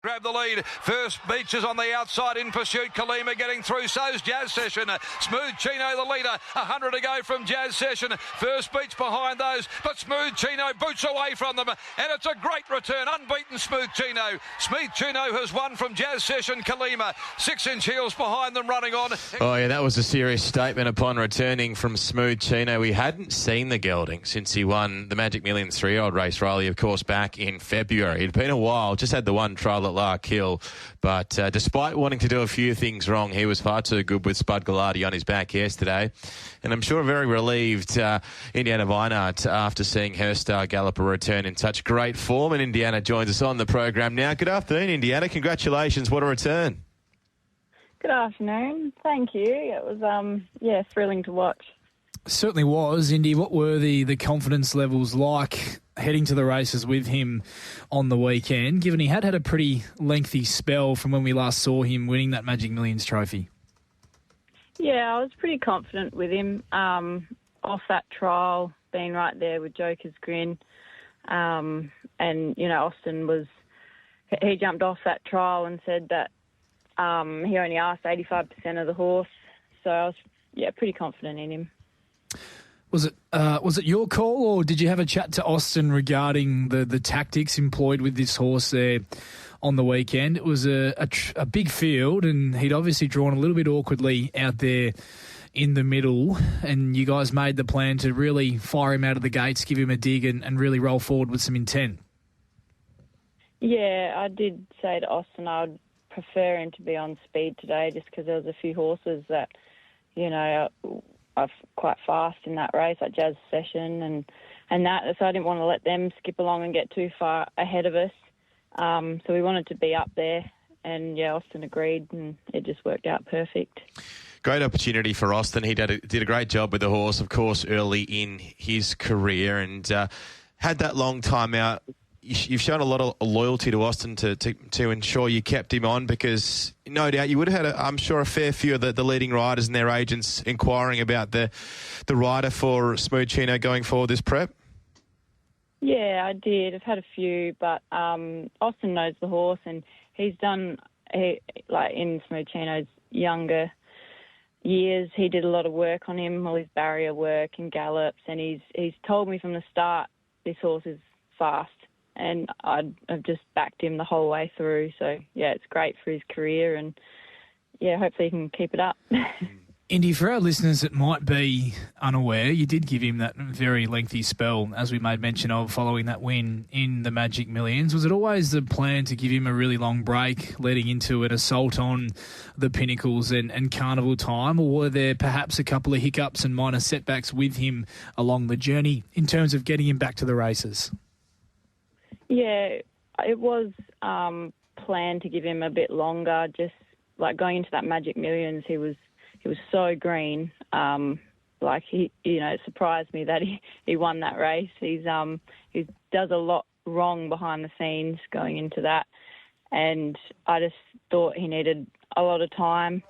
Grab the lead. First Beaches on the outside in pursuit. Kalima getting through. So's Jazz Session. Smooth Chino the leader. 100 to go from Jazz Session. First Beach behind those, but Smooth Chino boots away from them. And it's a great return. Unbeaten Smooth Chino. Smooth Chino has won from Jazz Session. Kalima 6-inch heels behind them running on. Oh yeah, that was a serious statement upon returning from Smooth Chino. We hadn't seen the gelding since he won the Magic Millions 3-year-old race, Riley, of course, back in February. It'd been a while. Just had the one trial at Larkhill, but despite wanting to do a few things wrong, he was far too good with Spud Galati on his back yesterday. And I'm sure very relieved Indiana Vinart after seeing her star galloper return in such great form. And Indiana joins us on the program now. Good afternoon, Indiana. Congratulations. What a return. Good afternoon. Thank you. It was, thrilling to watch. Certainly was, Indy. What were the confidence levels like heading to the races with him on the weekend, given he had a pretty lengthy spell from when we last saw him winning that Magic Millions trophy? Yeah, I was pretty confident with him. Off that trial, being right there with Joker's Grin. And, Austin he jumped off that trial and said that he only asked 85% of the horse. So I was, pretty confident in him. Was it your call, or did you have a chat to Austin regarding the tactics employed with this horse there on the weekend? It was a big field, and he'd obviously drawn a little bit awkwardly out there in the middle, and you guys made the plan to really fire him out of the gates, give him a dig, and really roll forward with some intent. Yeah, I did say to Austin I'd prefer him to be on speed today, just because there was a few horses that, are quite fast in that race, like Jazz Session and that, so I didn't want to let them skip along and get too far ahead of us. So we wanted to be up there, and Austin agreed, and it just worked out perfect. Great opportunity for Austin. He did a great job with the horse, of course, early in his career, and had that long time out. You've shown a lot of loyalty to Austin to ensure you kept him on, because no doubt you would have had, I'm sure, a fair few of the leading riders and their agents inquiring about the rider for Smooth Chino going forward this prep. Yeah, I did. I've had a few, but Austin knows the horse, and he's done, in Smooth Chino's younger years, he did a lot of work on him, all his barrier work and gallops, and he's told me from the start this horse is fast. And I've just backed him the whole way through. So, it's great for his career, and, hopefully he can keep it up. Indy, for our listeners that might be unaware, you did give him that very lengthy spell, as we made mention of, following that win in the Magic Millions. Was it always the plan to give him a really long break leading into an assault on the Pinnacles and Carnival time, or were there perhaps a couple of hiccups and minor setbacks with him along the journey in terms of getting him back to the races? Yeah, it was planned to give him a bit longer. Just like going into that Magic Millions, he was so green. It surprised me that he won that race. He does a lot wrong behind the scenes going into that, and I just thought he needed a lot of time.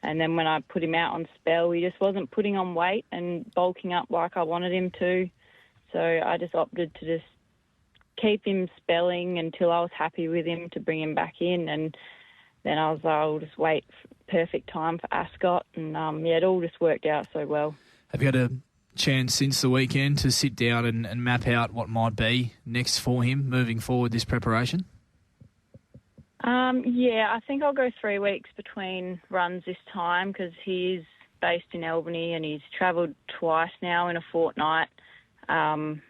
And then when I put him out on spell, he just wasn't putting on weight and bulking up like I wanted him to. So I just opted to just keep him spelling until I was happy with him to bring him back in, and then I was like, I'll just wait for perfect time for Ascot, and it all just worked out so well. Have you had a chance since the weekend to sit down and map out what might be next for him moving forward this preparation? I think I'll go 3 weeks between runs this time, because he is based in Albany and he's travelled twice now in a fortnight.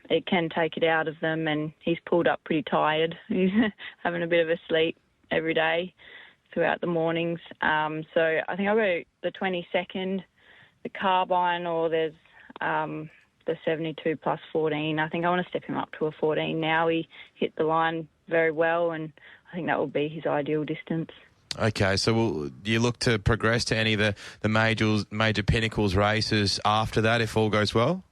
It can take it out of them, and he's pulled up pretty tired. He's having a bit of a sleep every day throughout the mornings. So I think I'll go the 22nd, the Carbine, or there's the 72 plus 14. I think I want to step him up to a 14 now. He hit the line very well, and I think that will be his ideal distance. Okay, so do you look to progress to any of the major Pinnacles races after that, if all goes well?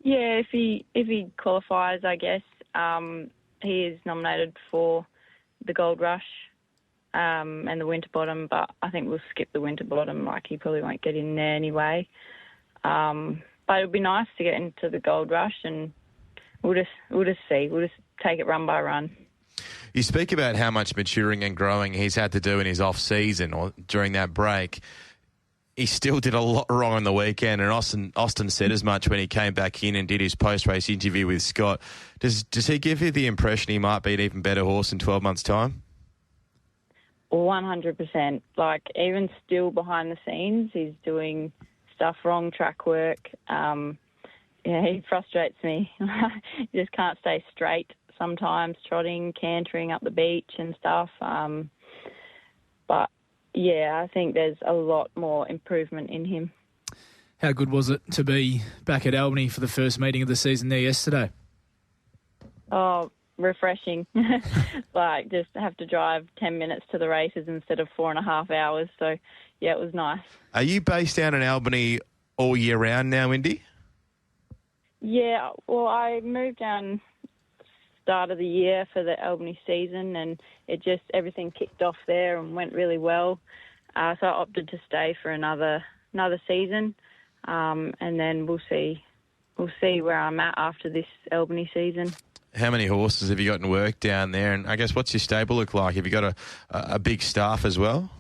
Yeah, if he qualifies, I guess. He is nominated for the Gold Rush and the Winterbottom, but I think we'll skip the Winterbottom. He probably won't get in there anyway. But it would be nice to get into the Gold Rush, and we'll just see. We'll just take it run by run. You speak about how much maturing and growing he's had to do in his off-season or during that break. He still did a lot wrong on the weekend, and Austin said as much when he came back in and did his post-race interview with Scott. Does he give you the impression he might be an even better horse in 12 months' time? 100%. Like, even still behind the scenes, he's doing stuff wrong, track work. He frustrates me. He just can't stay straight sometimes, trotting, cantering up the beach and stuff. But yeah, I think there's a lot more improvement in him. How good was it to be back at Albany for the first meeting of the season there yesterday? Oh, refreshing. Like, just have to drive 10 minutes to the races instead of 4.5 hours. So, yeah, it was nice. Are you based down in Albany all year round now, Indy? Yeah, well, I moved down start of the year for the Albany season, and everything kicked off there and went really well. So I opted to stay for another season, and then we'll see where I'm at after this Albany season. How many horses have you got in work down there? And I guess what's your stable look like? Have you got a big staff as well?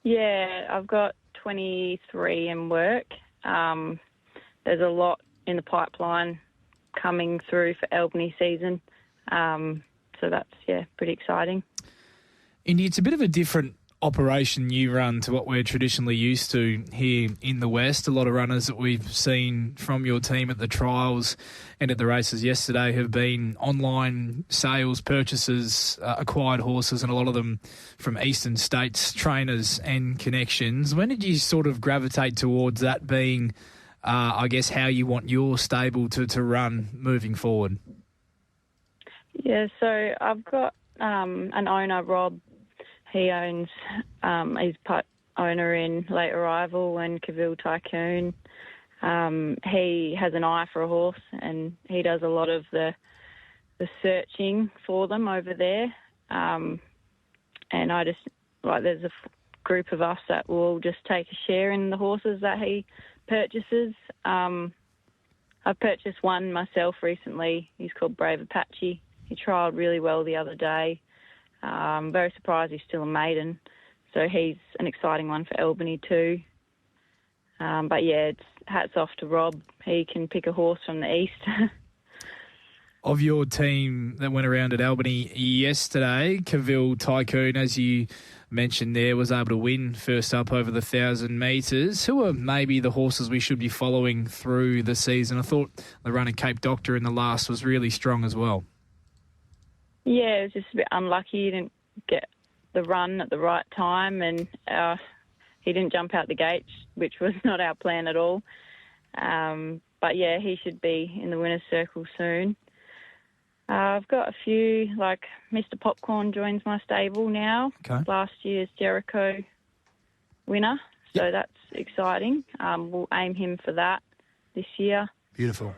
Yeah, I've got 23 in work. There's a lot in the pipeline coming through for Albany season. So that's, pretty exciting. Indy, it's a bit of a different operation you run to what we're traditionally used to here in the West. A lot of runners that we've seen from your team at the trials and at the races yesterday have been online sales, purchases, acquired horses, and a lot of them from eastern states, trainers and connections. When did you sort of gravitate towards that being, I guess, how you want your stable to run moving forward? Yeah, so I've got an owner, Rob. He owns, he's part owner in Late Arrival and Cavill Tycoon. He has an eye for a horse, and he does a lot of the searching for them over there. And I just, there's a group of us that will all just take a share in the horses that he purchases. I've purchased one myself recently. He's called Brave Apache. He trialled really well the other day. I'm very surprised he's still a maiden. So he's an exciting one for Albany too. But yeah, it's hats off to Rob. He can pick a horse from the east. Of your team that went around at Albany yesterday, Cavill Tycoon, as you mentioned there, was able to win first up over the 1,000 metres. Who are maybe the horses we should be following through the season? I thought the run at Cape Doctor in the last was really strong as well. Yeah, it was just a bit unlucky. He didn't get the run at the right time, and he didn't jump out the gates, which was not our plan at all. But yeah, he should be in the winner's circle soon. I've got a few, like Mr. Popcorn joins my stable now. Okay. Last year's Jericho winner, so that's exciting. We'll aim him for that this year. Beautiful.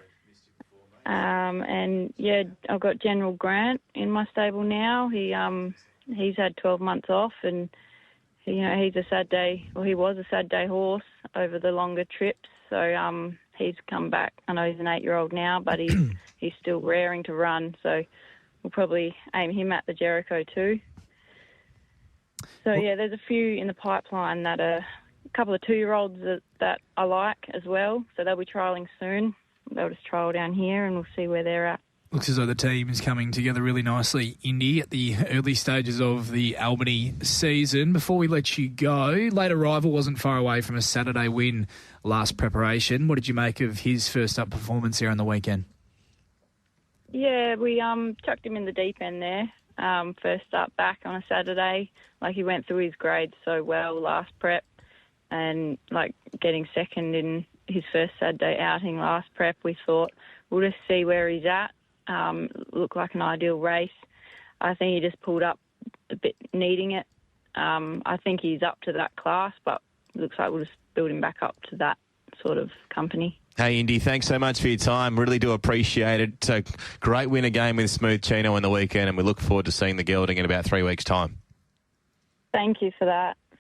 And yeah, I've got General Grant in my stable now. He's had 12 months off, and he's a sad day. Well, he was a sad day horse over the longer trips. So he's come back. I know he's an 8-year-old now, but he's still raring to run. So we'll probably aim him at the Jericho too. So yeah, there's a few in the pipeline that are a couple of 2-year-olds that I like as well. So they'll be trialling soon. They'll just trial down here and we'll see where they're at. Looks as though the team is coming together really nicely, Indy, at the early stages of the Albany season. Before we let you go, Late Arrival wasn't far away from a Saturday win last preparation. What did you make of his first up performance here on the weekend? Yeah, we chucked him in the deep end there. First up back on a Saturday. He went through his grades so well last prep, and getting second in his first Saturday outing last prep, we thought we'll just see where he's at. Looked like an ideal race. I think he just pulled up a bit needing it. I think he's up to that class, but looks like we'll just build him back up to that sort of company. Hey, Indy, thanks so much for your time. Really do appreciate it. It's a great winner game with Smooth Chino in the weekend, and we look forward to seeing the gelding in about 3 weeks' time. Thank you for that.